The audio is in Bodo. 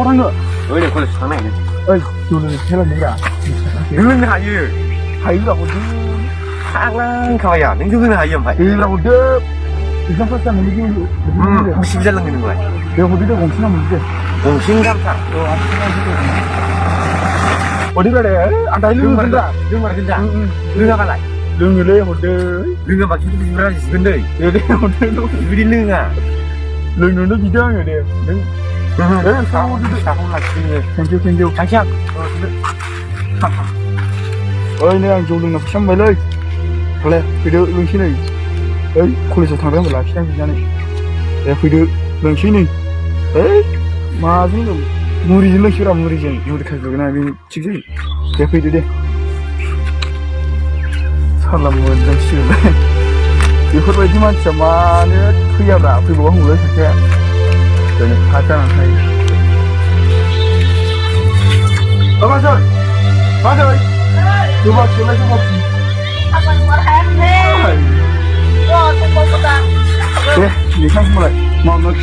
थांनो 왜 내 걸레 장난 아니야? ओइ जौ लोंनो खेला नोंरा 너는 하유. हायोब्ला हरदो 항상 가봐야. 능주는 하유 엄마. होयोब्ला हरदो एगजाम पास जानायनि जौ 혹시 잘 넘기는 거야? दे हरदो दे गंसेना मोनदो 공신 감사. हरदोब्रा दे आं दायो लोंगोनब्रा 르마 근자. 르마 갈라. लोङोलै हरदो 르마 막 기도 유라 지근데. दे हरदो 우리 르가. लोंनोनो बिदों आङो दे नों 사고 났지. थेंकिउ 장시야. ओइ नै आं जौ लोंना फैसा मोनबायलै दालाय फैदो लोंसै नै ओइ कलेजाव थांबाय आंबो लाखिना बिनानै दे फैदो लोंसै नै ओइ माजों लों मुरिजों लोंसैब्रा मुरि खाजोबगोन आं बे थिग जायो दे फैदो दे साला मोनजांसिगोनलै बेफोरबायदि मानसिया मानो फैयाब्रा फैबावबा हंलाय सासेया दिनै पास जानानै थायो मादै coba Apa luar hati? Wah, tunggu bentar. deh, ini kan mulai mau nge